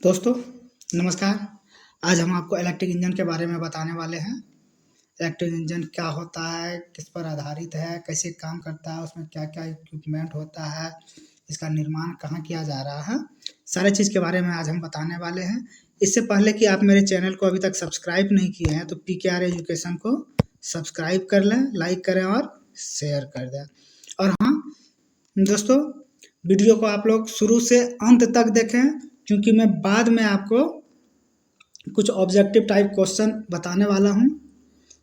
दोस्तों नमस्कार। आज हम आपको इलेक्ट्रिक इंजन के बारे में बताने वाले हैं। इलेक्ट्रिक इंजन क्या होता है, किस पर आधारित है, कैसे काम करता है, उसमें क्या क्या इक्विपमेंट होता है, इसका निर्माण कहाँ किया जा रहा है, सारे चीज़ के बारे में आज हम बताने वाले हैं। इससे पहले कि आप मेरे चैनल को अभी तक सब्सक्राइब नहीं किए हैं तो PKR एजुकेशन को सब्सक्राइब कर लें, लाइक करें और शेयर कर दें। और हाँ दोस्तों, वीडियो को आप लोग शुरू से अंत तक देखें, क्योंकि मैं बाद में आपको कुछ ऑब्जेक्टिव टाइप क्वेश्चन बताने वाला हूं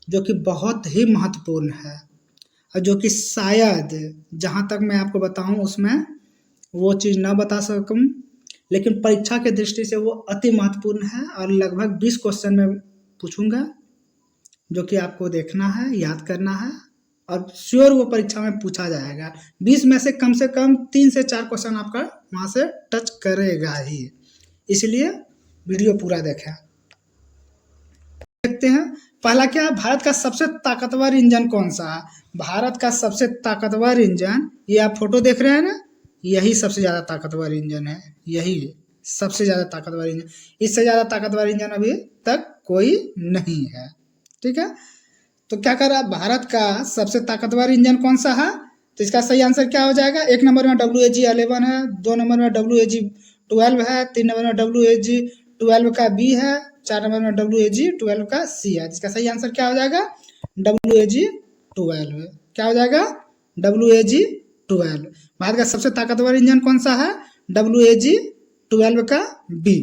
जो कि बहुत ही महत्वपूर्ण है और जो कि शायद जहां तक मैं आपको बताऊं उसमें वो चीज़ ना बता सकूं, लेकिन परीक्षा के दृष्टि से वो अति महत्वपूर्ण है और लगभग 20 क्वेश्चन मैं पूछूंगा जो कि आपको देखना है, याद करना है और श्योर वो परीक्षा में पूछा जाएगा। 20 में से कम 3 से 4 क्वेश्चन आपका वहाँ से टच करेगा ही, इसलिए वीडियो पूरा देखें। देखते हैं पहला क्या, भारत का सबसे ताकतवर इंजन कौन सा है। भारत का सबसे ताकतवर इंजन, ये आप फोटो देख रहे हैं ना, यही सबसे ज़्यादा ताकतवर इंजन है। यही सबसे ज़्यादा ताकतवर इंजन, इससे ज़्यादा ताकतवर इंजन अभी तक कोई नहीं है। ठीक है, तो क्या कर रहा, भारत का सबसे ताकतवर इंजन कौन सा है, तो इसका सही आंसर क्या हो जाएगा। 1 नंबर में WAG-11 है, 2 नंबर में WAG-12 है, 3 नंबर में WAG-12 का B है, 4 नंबर में WAG-12 का C है। इसका सही आंसर क्या हो जाएगा, WAG-12। क्या हो जाएगा, WAG-12। भारत का सबसे ताकतवर इंजन कौन सा है, WAG-12 का B।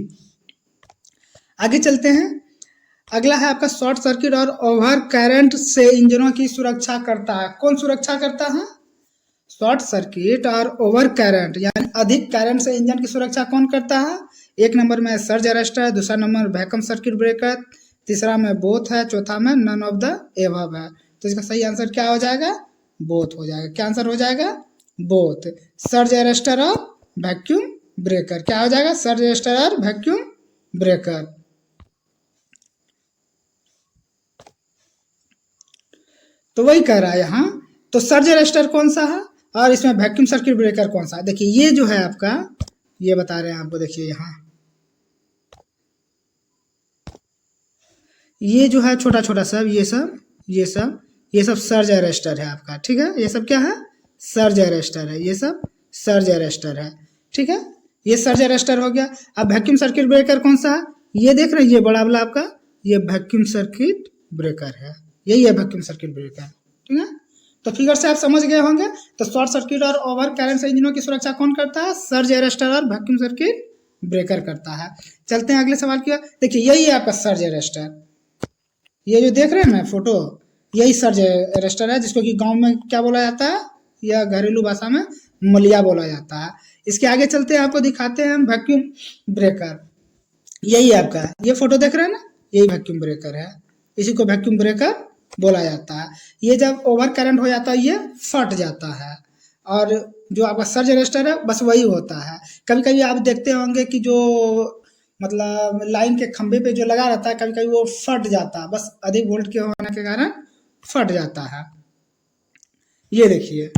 आगे चलते हैं, अगला है आपका शॉर्ट सर्किट और ओवर करंट से इंजनों की सुरक्षा करता है। कौन सुरक्षा करता है, शॉर्ट सर्किट और ओवर करंट यानी अधिक करंट से इंजन की सुरक्षा कौन करता है। 1 नंबर में सर्ज अरेस्टर है, दूसरा नंबर वैक्यूम सर्किट ब्रेकर, तीसरा में बोथ है, चौथा में नन ऑफ द एबव है। तो इसका सही आंसर क्या हो जाएगा, बोथ हो जाएगा। क्या आंसर हो जाएगा, बोथ। सर्ज अरेस्टर और वैक्यूम ब्रेकर, क्या हो जाएगा, सर्ज अरेस्टर और वैक्यूम ब्रेकर। तो वही कह रहा है यहाँ, तो सर्ज अरेस्टर कौन सा है और इसमें वैक्यूम सर्किट ब्रेकर कौन सा है। देखिए ये जो है आपका, ये बता रहे हैं आपको, देखिए यहाँ ये जो है छोटा छोटा सब, ये सब सर्ज अरेस्टर है आपका। ठीक है, ये सब क्या है, सर्ज अरेस्टर है, ये सब सर्ज अरेस्टर है। ठीक है, ये सर्ज अरेस्टर हो गया। अब वैक्यूम सर्किट ब्रेकर कौन सा है, ये देख रहे हैं, ये बड़ा वाला आपका, ये वैक्यूम सर्किट ब्रेकर है, यही है वैक्यूम सर्किट ब्रेकर। ठीक है, तो फिगर से आप समझ गए होंगे। तो शॉर्ट सर्किट और ओवर करंट से इंजनों की सुरक्षा कौन करता है, सर्ज अरेस्टर और वैक्यूम सर्किट ब्रेकर करता है। चलते हैं अगले सवाल की ओर। देखिए यही है आपका सर्ज अरेस्टर, ये जो देख रहे हैं ना फोटो, यही सर्ज अरेस्टर है, जिसको कि गांव में क्या बोला जाता है या घरेलू भाषा में मलिया बोला जाता है। इसके आगे चलते हैं, आपको दिखाते हैं वैक्यूम ब्रेकर। यही आपका, ये फोटो देख रहे हैं ना, यही वैक्यूम ब्रेकर है, इसी को वैक्यूम ब्रेकर बोला जाता है। ये जब ओवर करंट हो जाता है ये फट जाता है, और जो आपका सर्ज अरेस्टर है बस वही होता है। कभी कभी आप देखते होंगे कि जो मतलब लाइन के खंभे पे जो लगा रहता है, कभी कभी वो फट जाता है, बस अधिक वोल्ट के होने के कारण फट जाता है। ये देखिए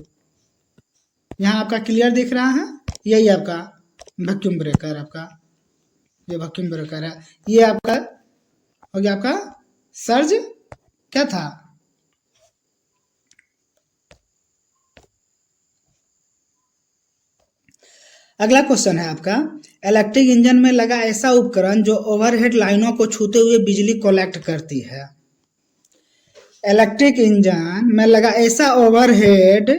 यहाँ आपका क्लियर दिख रहा है, यही आपका वैक्यूम ब्रेकर, आपका ये वैक्यूम ब्रेकर है। ये आपका हो गया आपका सर्ज, क्या था, अगला क्वेश्चन है आपका, इलेक्ट्रिक इंजन में लगा ऐसा उपकरण जो ओवरहेड लाइनों को छूते हुए बिजली कलेक्ट करती है। इलेक्ट्रिक इंजन में लगा ऐसा ओवरहेड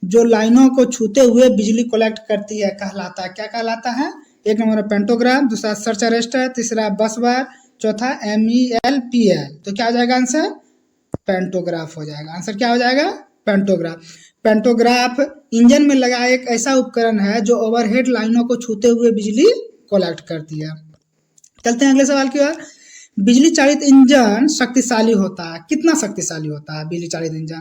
जो लाइनों को छूते हुए बिजली कलेक्ट करती है कहलाता है, क्या कहलाता है। 1 नंबर पेंटोग्राफ, दूसरा सर्ज अरेस्टर, तीसरा बस बार, चौथा MELPL। तो क्या हो जाएगा आंसर, पेंटोग्राफ हो जाएगा। आंसर क्या हो जाएगा, पेंटोग्राफ। पेंटोग्राफ इंजन में लगा एक ऐसा उपकरण है जो ओवरहेड लाइनों को छूते हुए बिजली कलेक्ट करती है। चलते हैं अगले सवाल की ओर। बिजली चालित इंजन शक्तिशाली होता है, कितना शक्तिशाली होता है बिजली चालित इंजन।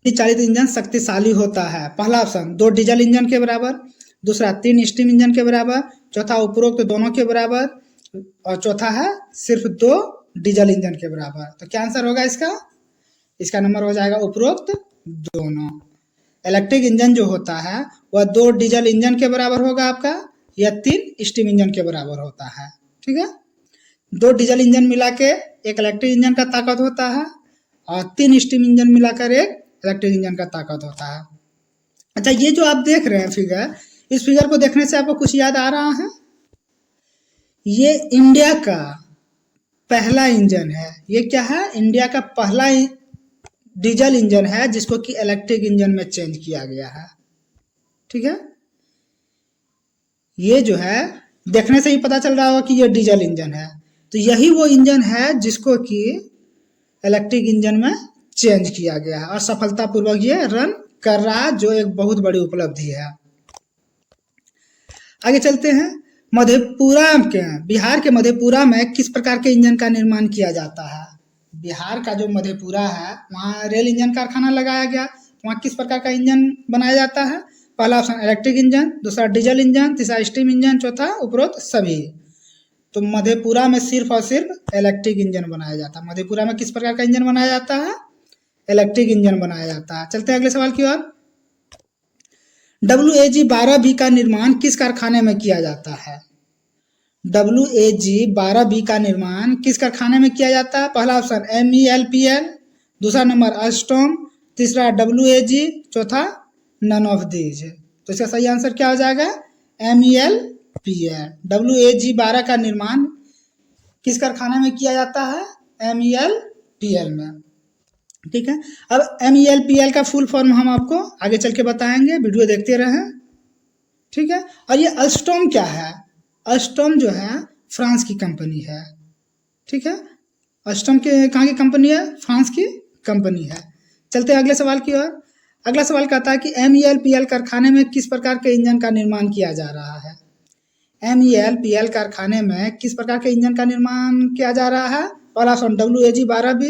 बिजली चालित इंजन शक्तिशाली होता है, पहला ऑप्शन 2 डीजल इंजन के बराबर, दूसरा 3 स्टीम इंजन के बराबर, चौथा उपरोक्त दोनों के बराबर, और चौथा है सिर्फ 2 डीजल इंजन के बराबर। तो क्या आंसर होगा इसका, इसका नंबर हो जाएगा उपरोक्त दोनों। इलेक्ट्रिक इंजन जो होता है वह 2 डीजल इंजन के बराबर होगा आपका, यह 3 स्टीम इंजन के बराबर होता है। ठीक है, 2 डीजल इंजन मिला के एक इलेक्ट्रिक इंजन का ताकत होता है और 3 स्टीम इंजन मिलाकर एक इलेक्ट्रिक इंजन का ताकत होता है। अच्छा, ये जो आप देख रहे हैं फिगर, इस फिगर को देखने से आपको कुछ याद आ रहा है? ये इंडिया का पहला इंजन है। ये क्या है? इंडिया का पहला डीजल इंजन है जिसको कि इलेक्ट्रिक इंजन में चेंज किया गया है। ठीक है, ये जो है देखने से ही पता चल रहा होगा कि ये डीजल इंजन है, तो यही वो इंजन है जिसको कि इलेक्ट्रिक इंजन में चेंज किया गया है और सफलतापूर्वक ये रन कर रहा है, जो एक बहुत बड़ी उपलब्धि है। आगे चलते हैं। मधेपुरा के बिहार के मधेपुरा में किस प्रकार के इंजन का निर्माण किया जाता है? बिहार का जो मधेपुरा है वहाँ रेल इंजन कारखाना लगाया गया, वहाँ किस प्रकार का इंजन बनाया जाता है? पहला ऑप्शन इलेक्ट्रिक इंजन, दूसरा डीजल इंजन, तीसरा स्टीम इंजन, चौथा उपरोक्त सभी। तो मधेपुरा में सिर्फ और सिर्फ इलेक्ट्रिक इंजन बनाया जाता है। मधेपुरा में किस प्रकार का इंजन बनाया जाता है? इलेक्ट्रिक इंजन बनाया जाता है। चलते हैं अगले सवाल की ओर। WAG-12B का निर्माण किस कारखाने में किया जाता है? WAG-12B का निर्माण किस कारखाने में किया जाता है? पहला ऑप्शन MELPL, दूसरा नंबर अल्स्टॉम, तीसरा WAG, चौथा नन ऑफ दीज। तो इसका सही आंसर क्या हो जाएगा? MELPL। WAG-12 का निर्माण किस कारखाने में किया जाता है? MELPL में। ठीक है, अब MELPL का फुल फॉर्म हम आपको आगे चल के बताएंगे, वीडियो देखते रहें। ठीक है, और ये अल्स्टॉम क्या है? अल्स्टॉम जो है फ्रांस की कंपनी है। ठीक है, अल्स्टॉम के कहाँ की कंपनी है? फ्रांस की कंपनी है। चलते हैं अगले सवाल की ओर। अगला सवाल कहता है कि MELPL कारखाने में किस प्रकार के इंजन का निर्माण किया जा रहा है? MELPL कारखाने में किस प्रकार के इंजन का निर्माण किया जा रहा है? पहला ऑप्शन WAG-12B,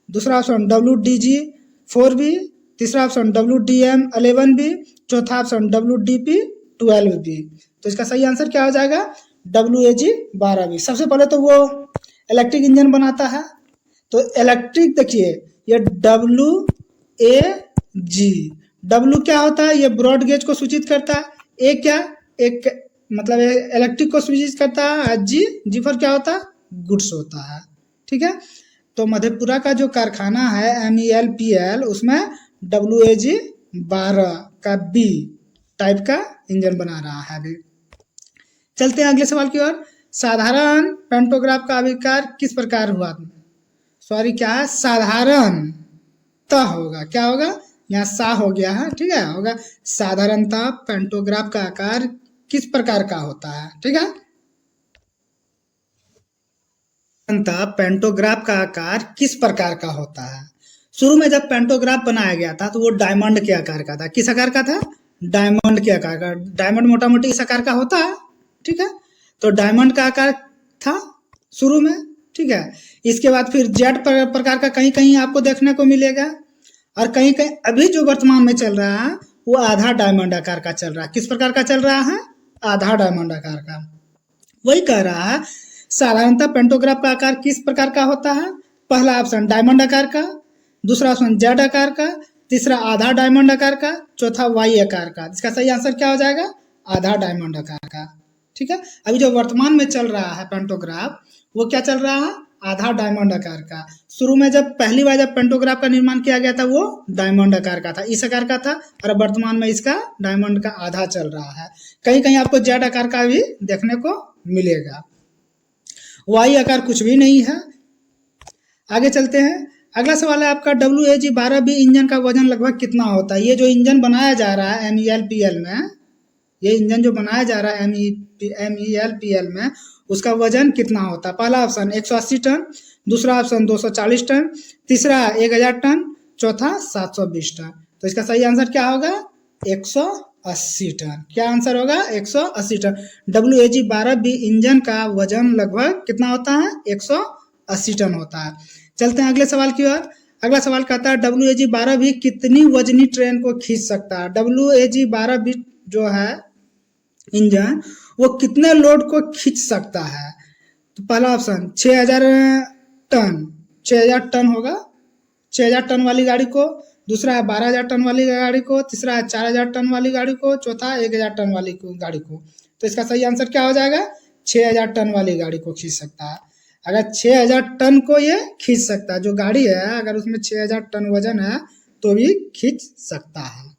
दूसरा ऑप्शन WDG-4B, तीसरा ऑप्शन WDM-11B, चौथा ऑप्शन WDP-12B। तो इसका सही आंसर क्या हो जाएगा? WAG-12B। सबसे पहले तो वो इलेक्ट्रिक इंजन बनाता है, तो इलेक्ट्रिक देखिए ये WAG, W क्या होता है? ये ब्रॉड गेज को सूचित करता है। ए क्या? एक मतलब इलेक्ट्रिक को सूचित करता है। जी फॉर क्या होता है? गुड्स होता है। ठीक है, तो मधेपुरा का जो कारखाना है MELPL, उसमें WAG-12 का B टाइप का इंजन बना रहा है अभी। चलते हैं अगले सवाल की ओर। साधारण पेंटोग्राफ का आविष्कार किस प्रकार हुआ? सॉरी, क्या है? साधारण त होगा, क्या होगा? यहाँ सा हो गया है। ठीक है, होगा साधारणतः पेंटोग्राफ का आकार किस प्रकार का होता है? ठीक है, पेंटोग्राफ का आकार किस प्रकार का होता है? शुरू में जब पेंटोग्राफ बनाया गया था तो वो डायमंड के आकार का था। किस आकार का था? डायमंड के आकार का। डायमंड मोटा मोटी इस आकार का होता है। ठीक है, तो डायमंड का आकार था शुरू में। ठीक है, इसके बाद फिर जेड प्रकार का कहीं कहीं आपको देखने को मिलेगा, और कहीं कहीं अभी जो वर्तमान में चल रहा है वो आधा डायमंड आकार का चल रहा है। किस प्रकार का चल रहा है? आधा डायमंड आकार का। वही कह रहा है साधारणतः पेंटोग्राफ का आकार किस प्रकार का होता है? पहला ऑप्शन डायमंड आकार का, दूसरा ऑप्शन जेड आकार का, तीसरा आधा डायमंड आकार का, चौथा वाई आकार का। इसका सही आंसर क्या हो जाएगा? आधा डायमंड आकार का। ठीक है, अभी जो वर्तमान में चल रहा है पेंटोग्राफ, वो क्या चल रहा है? आधा डायमंड आकार का। शुरू में जब पहली बार जब पेंटोग्राफ का निर्माण किया गया था वो डायमंड आकार का था, इस आकार का था, और वर्तमान में इसका डायमंड का आधा चल रहा है। कहीं कहीं आपको जेड आकार का भी देखने को मिलेगा। वाई आकार कुछ भी नहीं है। आगे चलते हैं। अगला सवाल है आपका WAG-12B इंजन का वजन लगभग कितना होता है? ये जो इंजन बनाया जा रहा है MELPL में, ये इंजन जो बनाया जा रहा है MELPL में, उसका वजन कितना होता है? पहला ऑप्शन 180 टन, दूसरा ऑप्शन 240 टन, तीसरा 1000 टन, चौथा 720 टन। तो इसका सही आंसर क्या होगा? 180 टन। क्या आंसर होगा? 180 टन। WAG-12B इंजन का वजन लगभग कितना होता है? 180 टन होता है। चलते हैं अगले सवाल की ओर। अगला सवाल कहता है WAG-12B कितनी वजनी ट्रेन को खींच सकता है? WAG-12B जो है इंजन, वो कितने लोड को खींच सकता है? तो पहला ऑप्शन 6000 टन, 6000 टन होगा, 6000 टन वाली गाड़ी को, दूसरा है 12000 टन वाली गाड़ी को, तीसरा है 4000 टन वाली गाड़ी को, चौथा 1000 टन वाली गाड़ी को। तो इसका सही आंसर क्या हो जाएगा? 6000 टन वाली गाड़ी को खींच सकता है। अगर 6000 टन को ये खींच सकता है, जो गाड़ी है अगर उसमें 6000 टन वजन है तो भी खींच सकता है।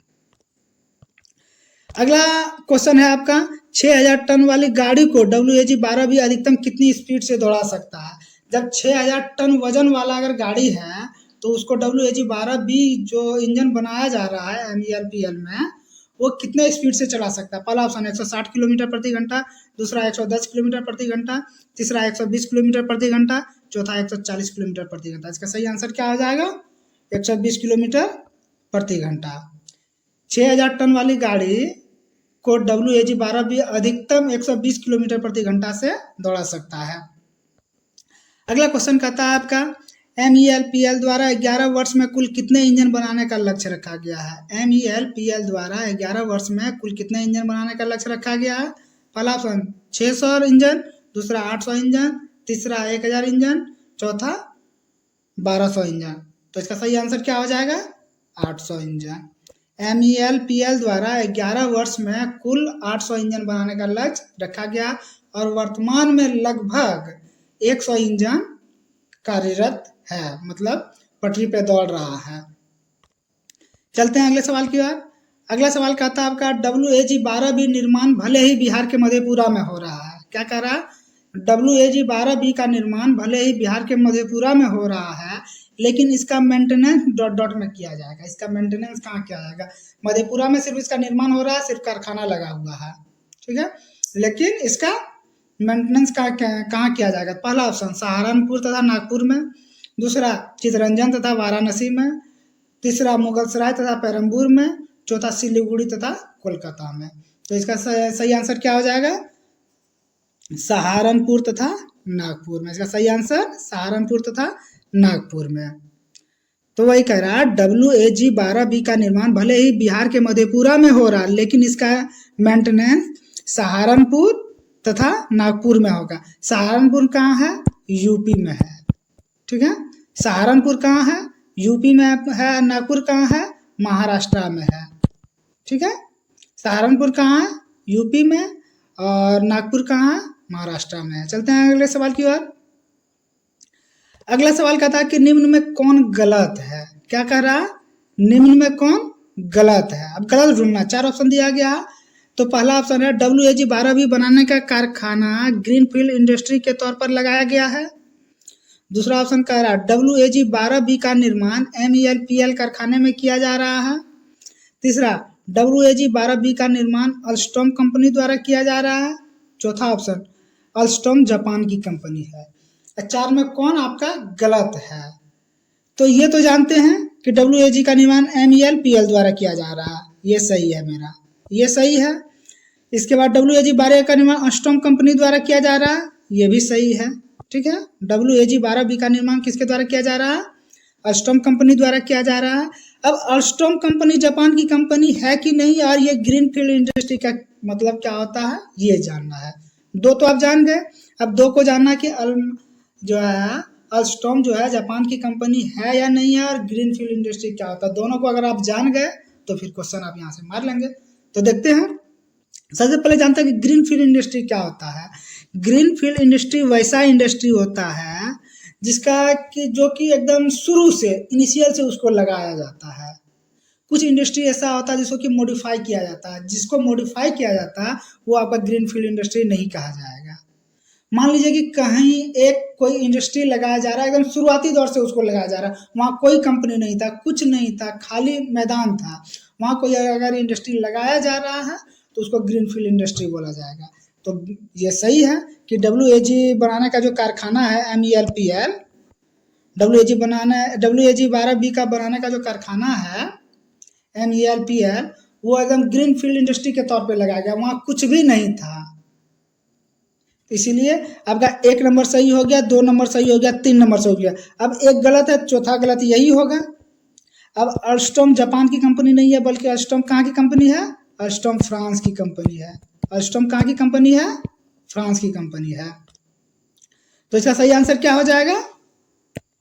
अगला क्वेश्चन है आपका, 6000 टन वाली गाड़ी को WAG-12B अधिकतम कितनी स्पीड से दौड़ा सकता है? जब 6000 टन वजन वाला अगर गाड़ी है तो उसको WAG-12B जो इंजन बनाया जा रहा है MELPL में, वो कितने स्पीड से चला सकता है? पहला ऑप्शन 160 किलोमीटर प्रति घंटा, दूसरा 110 किलोमीटर प्रति घंटा, तीसरा 120 किलोमीटर प्रति घंटा, चौथा 140 किलोमीटर प्रति घंटा। इसका सही आंसर क्या हो जाएगा? 120 किलोमीटर प्रति घंटा। 6000 टन वाली गाड़ी को WAG-12B अधिकतम 120 किलोमीटर प्रति घंटा से दौड़ा सकता है। अगला क्वेश्चन कहता है आपका, MELPL द्वारा 11 वर्ष में कुल कितने इंजन बनाने का लक्ष्य रखा गया है? MELPL द्वारा 11 वर्ष में कुल कितने इंजन बनाने का लक्ष्य रखा गया है? पहला ऑप्शन 600 इंजन, दूसरा 800 इंजन, तीसरा 1000 इंजन, चौथा 1200 इंजन। तो इसका सही आंसर क्या हो जाएगा? 800 इंजन। MELPL द्वारा 11 वर्ष में कुल 800 इंजन बनाने का लक्ष्य रखा गया और वर्तमान में लगभग 100 इंजन कार्यरत है, मतलब पटरी पे दौड़ रहा है। चलते हैं अगले सवाल की ओर। अगला सवाल कहता है आपका, WAG-12B निर्माण भले ही बिहार के मधेपुरा में हो रहा है। क्या कह रहा है? WAG-12B का निर्माण भले ही बिहार के मधेपुरा में हो रहा है, लेकिन इसका मेंटेनेंस डॉट डॉट में किया जाएगा। इसका मेंटेनेंस कहाँ किया जाएगा? मधेपुरा में सिर्फ इसका निर्माण हो रहा है, सिर्फ कारखाना लगा हुआ है, ठीक है, लेकिन इसका मेंटेनेंस कहाँ किया जाएगा? पहला ऑप्शन सहारनपुर तथा नागपुर में, दूसरा चितरंजन तथा वाराणसी में, तीसरा मुगलसराय तथा पेरम्बूर में, चौथा सिलीगुड़ी तथा कोलकाता में। तो इसका सही आंसर क्या हो जाएगा? सहारनपुर तथा नागपुर में। इसका सही आंसर सहारनपुर तथा नागपुर में। तो वही कह रहा है, WAG-12B का निर्माण भले ही बिहार के मधेपुरा में हो रहा है, लेकिन इसका मेंटेनेंस सहारनपुर तथा नागपुर में होगा। सहारनपुर कहाँ है? यूपी में है, ठीक है। सहारनपुर कहाँ है? यूपी में है। नागपुर कहाँ है? महाराष्ट्र में है, ठीक है। सहारनपुर कहाँ है? यूपी में, और नागपुर कहाँ है? महाराष्ट्र में है। चलते हैं अगले सवाल की ओर। अगला सवाल कहता है कि निम्न में कौन गलत है? क्या कह रहा है? निम्न में कौन गलत है? अब गलत ढूंढना। 4 ऑप्शन दिया गया है। तो पहला ऑप्शन है, WAG-12B बनाने का कारखाना ग्रीनफील्ड इंडस्ट्री के तौर पर लगाया गया है। दूसरा ऑप्शन कह रहा है, WAG-12B का निर्माण MELPL कारखाने में किया जा रहा है। तीसरा, WAG-12B का निर्माण अल्स्टॉम कंपनी द्वारा किया जा रहा है। चौथा ऑप्शन, अल्स्टॉम जापान की कंपनी है। 4 में कौन आपका गलत है? तो ये तो जानते हैं कि WAG का निर्माण MELPL द्वारा किया जा रहा है, ये सही है मेरा, ये सही है। इसके बाद WAG-12 का निर्माण अल्स्टॉम कंपनी द्वारा किया जा रहा है, ये भी सही है, ठीक है। WAG-12B का निर्माण किसके द्वारा किया जा रहा है? अल्स्टॉम कंपनी द्वारा किया जा रहा है। अब अल्स्टॉम कंपनी जापान की कंपनी है कि नहीं, और ये ग्रीनफील्ड इंडस्ट्री का मतलब क्या होता है, ये जानना है। 2 तो आप जान गए, अब 2 को जानना कि जो है अल्स्टॉम जो है जापान की कंपनी है या नहीं है, और ग्रीनफील्ड इंडस्ट्री क्या होता है। दोनों को अगर आप जान गए तो फिर क्वेश्चन आप यहाँ से मार लेंगे। तो देखते हैं, सबसे पहले जानते हैं कि ग्रीनफील्ड इंडस्ट्री क्या होता है। ग्रीनफील्ड इंडस्ट्री वैसा इंडस्ट्री होता है जिसका कि जो कि एकदम शुरू से इनिशियल से उसको लगाया जाता है। कुछ इंडस्ट्री ऐसा होता है जिसको कि मॉडिफाई किया जाता है, जिसको मॉडिफाई किया जाता है वो आपका ग्रीनफील्ड इंडस्ट्री नहीं कहा जाएगा। मान लीजिए कि कहीं एक कोई इंडस्ट्री लगाया जा रहा है, एकदम शुरुआती दौर से उसको लगाया जा रहा है, वहाँ कोई कंपनी नहीं था, कुछ नहीं था, खाली मैदान था, वहाँ कोई अगर इंडस्ट्री लगाया जा रहा है तो उसको ग्रीनफील्ड इंडस्ट्री बोला जाएगा। तो ये सही है कि WAG बनाने का जो कारखाना है MELPL, WAG-12B का बनाने का जो कारखाना है MELPL, वो एकदम ग्रीनफील्ड इंडस्ट्री के तौर पे लगाया गया, वहाँ कुछ भी नहीं था। इसीलिए आपका 1 नंबर सही हो गया, 2 नंबर सही हो गया, 3 नंबर सही हो गया। अब एक गलत है, चौथा गलत यही होगा। अब अल्स्टॉम जापान की कंपनी नहीं है, बल्कि अल्स्टॉम कहाँ की कंपनी है? अल्स्टॉम फ्रांस की कंपनी है। अल्स्टॉम कहाँ की कंपनी है? फ्रांस की कंपनी है। तो इसका सही आंसर क्या हो जाएगा?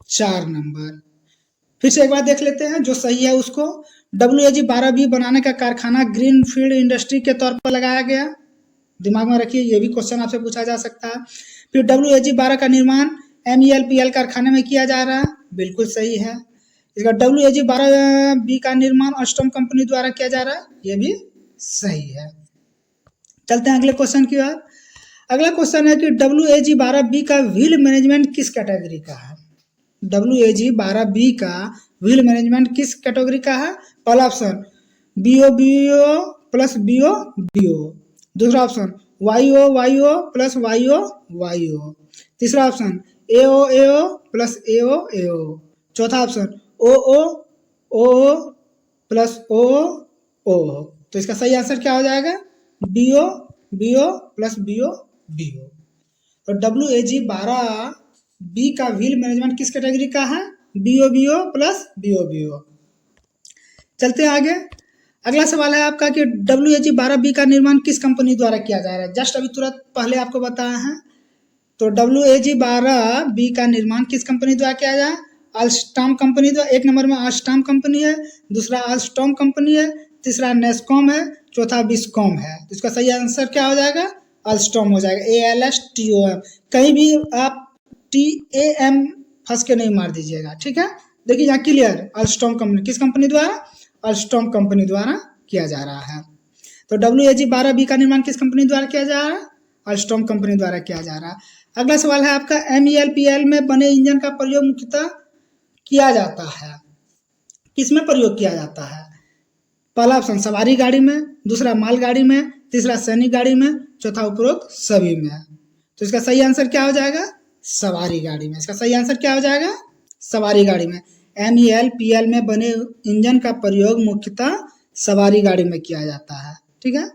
4 नंबर। फिर से एक बार देख लेते हैं जो सही है उसको। WAG-12B बनाने का कारखाना ग्रीनफील्ड इंडस्ट्री के तौर पर लगाया गया। दिमाग में रखिए, ये भी क्वेश्चन आपसे पूछा जा सकता है। फिर WAG-12 का निर्माण MELPL कारखाने में किया जा रहा है, बिल्कुल सही है। इसका WAG-12B का निर्माण ऑस्ट्रोम कंपनी द्वारा किया जा रहा है, ये भी सही है। चलते हैं अगले क्वेश्चन की ओर। अगला क्वेश्चन है कि WAG-12B का व्हील मैनेजमेंट किस कैटेगरी का है? WAG-12B का व्हील मैनेजमेंट किस कैटेगरी का है? पहला ऑप्शन BO प्लस BO। दूसरा ऑप्शन YO प्लस YO। तीसरा ऑप्शन AO प्लस AO। चौथा ऑप्शन OO प्लस OO। तो इसका सही आंसर क्या हो जाएगा? BO plus BO। तो WAG-12B का व्हील मैनेजमेंट किस कैटेगरी का है? BO plus BO। चलते हैं आगे। अगला सवाल है आपका कि WAG-12B का निर्माण किस कंपनी द्वारा किया जा रहा है? जस्ट अभी तुरंत पहले आपको बताया है। तो WAG-12B का निर्माण किस कंपनी द्वारा किया जाए? अल्स्टॉम कंपनी द्वारा। एक नंबर में अल्स्टॉम कंपनी है, दूसरा अल्स्टॉम कंपनी है, तीसरा नेस्कॉम है, चौथा बिस्कॉम है। तो इसका सही आंसर क्या हो जाएगा? अल्स्टॉम हो जाएगा, ALSTOM। कहीं भी आप TAM फंस के नहीं मार दीजिएगा, ठीक है। देखिए यहाँ क्लियर, अल्स्टॉम कंपनी किस कंपनी द्वारा? अल्स्टॉम कंपनी द्वारा किया जा रहा है। तो WAG-12B का निर्माण किस कंपनी द्वारा किया जा रहा है? अल्स्टॉम कंपनी द्वारा किया जा रहा है। अगला सवाल है आपका MELPL में बने इंजन का प्रयोग मुख्यतः किया जाता है, किसमें प्रयोग किया जाता है? पहला ऑप्शन सवारी गाड़ी में, दूसरा माल गाड़ी में, तीसरा सैनिक गाड़ी में, चौथा उपरोक्त सभी में। तो इसका सही आंसर क्या हो जाएगा? सवारी गाड़ी में। इसका सही आंसर क्या हो जाएगा? सवारी गाड़ी में। MELPL में बने इंजन का प्रयोग मुख्यतः सवारी गाड़ी में किया जाता है, ठीक है।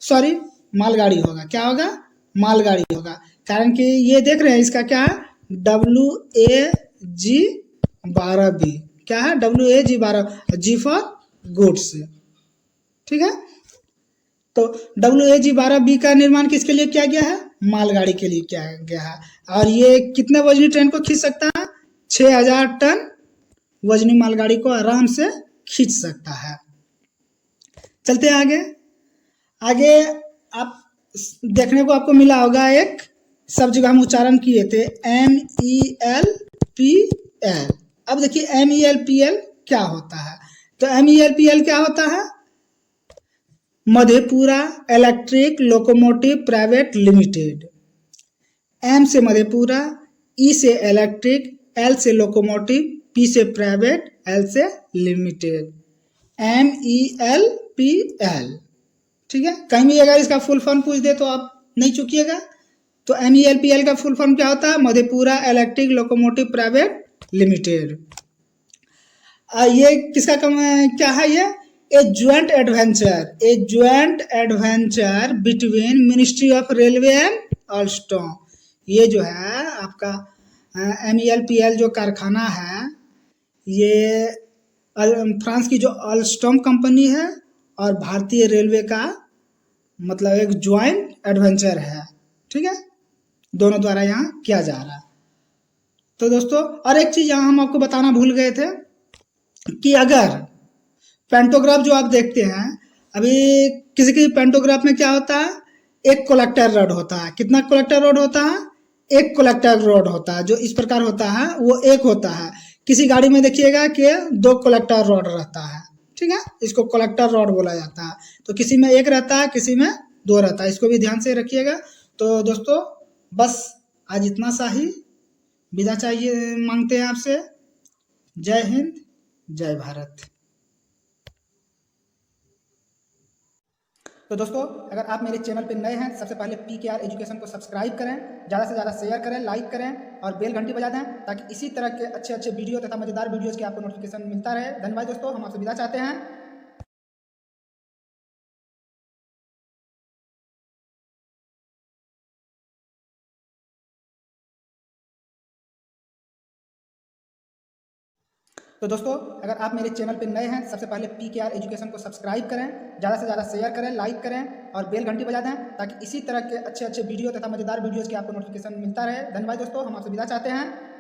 सॉरी, मालगाड़ी होगा। क्या होगा? मालगाड़ी होगा। कारण कि ये देख रहे हैं इसका क्या है? WAG-12B। क्या है? WAG-12, G फॉर गुड्स, ठीक है। तो WAG-12B का निर्माण किसके लिए किया गया है? मालगाड़ी के लिए किया गया है। और ये कितने वजनी ट्रेन को खींच सकता है? 6000 टन वजनी मालगाड़ी को आराम से खींच सकता है। चलते हैं आगे आप देखने को आपको मिला होगा, एक सब जगह हम उच्चारण किए थे MELPL। अब देखिए MELPL क्या होता है? तो MELPL क्या होता है? Madhepura electric locomotive private limited. M से मधेपुरा, E से इलेक्ट्रिक, L से लोकोमोटिव, P से प्राइवेट, L से लिमिटेड। MELPL, ठीक है। कहीं भी अगर इसका फुल फॉर्म पूछ दे तो आप नहीं चूकिएगा। तो MELPL का फुल फॉर्म क्या होता है? Madhepura electric locomotive private limited. ये किसका क्या है? ये a joint adventure between ministry of railway and Alstom. ये जो है आपका MELPL जो कारखाना है, ये फ्रांस की जो अल्स्टॉम कंपनी है और भारतीय रेलवे का मतलब एक ज्वाइंट एडवेंचर है, ठीक है। दोनों द्वारा यहाँ किया जा रहा है। तो दोस्तों और एक चीज यहाँ हम आपको बताना भूल गए थे कि अगर पेंटोग्राफ जो आप देखते हैं, अभी किसी पेंटोग्राफ में क्या होता है? एक कलेक्टर रॉड होता है। कितना कलेक्टर रॉड होता है? एक कलेक्टर रॉड होता है, जो इस प्रकार होता है वो एक होता है। किसी गाड़ी में देखिएगा कि 2 कलेक्टर रॉड रहता है, ठीक है। इसको कलेक्टर रॉड बोला जाता है। तो किसी में एक रहता है, किसी में 2 रहता है। इसको भी ध्यान से रखिएगा। तो दोस्तों बस आज इतना सा ही, विदा चाहिए मांगते हैं आपसे। जय हिंद, जय भारत। तो दोस्तों अगर आप मेरे चैनल पर नए हैं, सबसे पहले PKR एजुकेशन को सब्सक्राइब करें, ज़्यादा से ज़्यादा शेयर करें, लाइक करें और बेल घंटी बजा दें, ताकि इसी तरह के अच्छे वीडियो तथा मज़ेदार वीडियोज़ की आपको नोटिफिकेशन मिलता रहे। धन्यवाद दोस्तों, हम आपसे विदा चाहते हैं। तो दोस्तों अगर आप मेरे चैनल पर नए हैं, सबसे पहले PKR एजुकेशन को सब्सक्राइब करें, ज़्यादा से ज़्यादा शेयर करें, लाइक करें और बेल घंटी बजा दें, ताकि इसी तरह के अच्छे वीडियो तथा मज़ेदार वीडियोज़ की आपको नोटिफिकेशन मिलता रहे। धन्यवाद दोस्तों, हम आपसे विदा चाहते हैं।